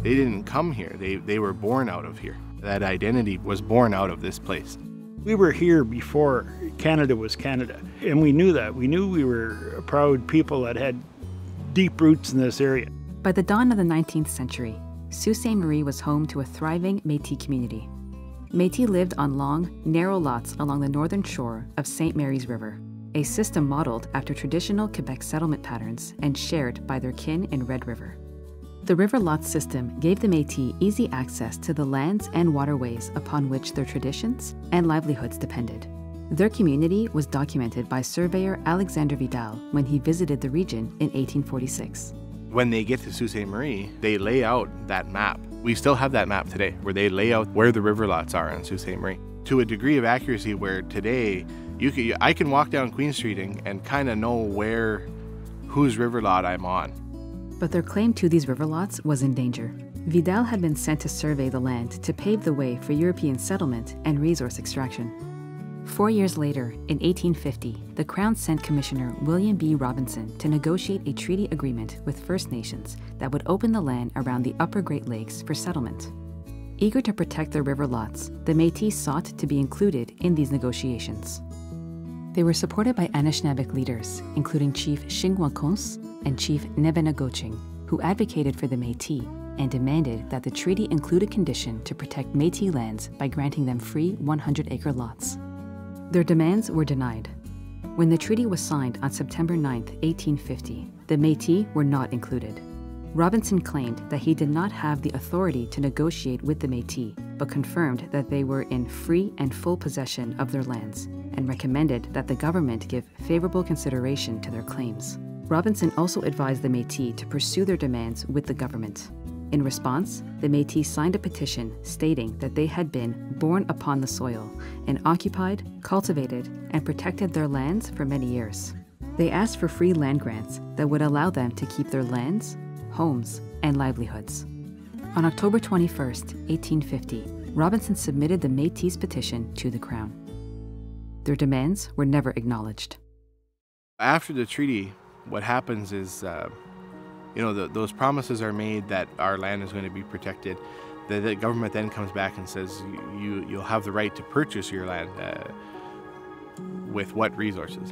They didn't come here. They were born out of here. That identity was born out of this place. We were here before Canada was Canada, and we knew that. We knew we were a proud people that had deep roots in this area. By the dawn of the 19th century, Sault Ste. Marie was home to a thriving Métis community. Métis lived on long, narrow lots along the northern shore of St. Mary's River, a system modeled after traditional Quebec settlement patterns and shared by their kin in Red River. The river lot system gave the Métis easy access to the lands and waterways upon which their traditions and livelihoods depended. Their community was documented by surveyor Alexander Vidal when he visited the region in 1846. When they get to Sault Ste. Marie, they lay out that map. We still have that map today, where they lay out where the river lots are in Sault Ste. Marie to a degree of accuracy where today I can walk down Queen Street and kind of know whose river lot I'm on. But their claim to these river lots was in danger. Vidal had been sent to survey the land to pave the way for European settlement and resource extraction. 4 years later, in 1850, the Crown sent Commissioner William B. Robinson to negotiate a treaty agreement with First Nations that would open the land around the Upper Great Lakes for settlement. Eager to protect their river lots, the Métis sought to be included in these negotiations. They were supported by Anishinaabe leaders, including Chief Shingwakons and Chief Nebenagoching, who advocated for the Métis and demanded that the treaty include a condition to protect Métis lands by granting them free 100-acre lots. Their demands were denied. When the treaty was signed on September 9, 1850, the Métis were not included. Robinson claimed that he did not have the authority to negotiate with the Métis, but confirmed that they were in free and full possession of their lands, and recommended that the government give favorable consideration to their claims. Robinson also advised the Métis to pursue their demands with the government. In response, the Métis signed a petition stating that they had been born upon the soil and occupied, cultivated, and protected their lands for many years. They asked for free land grants that would allow them to keep their lands, homes, and livelihoods. On October 21, 1850, Robinson submitted the Métis petition to the Crown. Their demands were never acknowledged. After the treaty, what happens is, those promises are made that our land is going to be protected. The government then comes back and says, you'll have the right to purchase your land with what resources?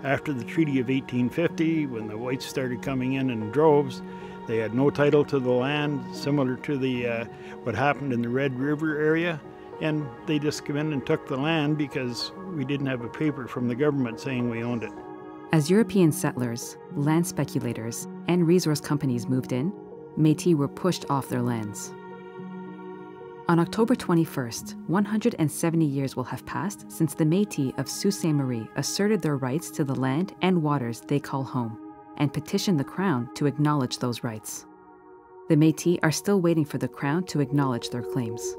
After the Treaty of 1850, when the whites started coming in droves, they had no title to the land, similar to what happened in the Red River area, and they just came in and took the land because we didn't have a paper from the government saying we owned it. As European settlers, land speculators, and resource companies moved in, Métis were pushed off their lands. On October 21st, 170 years will have passed since the Métis of Sault Ste. Marie asserted their rights to the land and waters they call home, and petitioned the Crown to acknowledge those rights. The Métis are still waiting for the Crown to acknowledge their claims.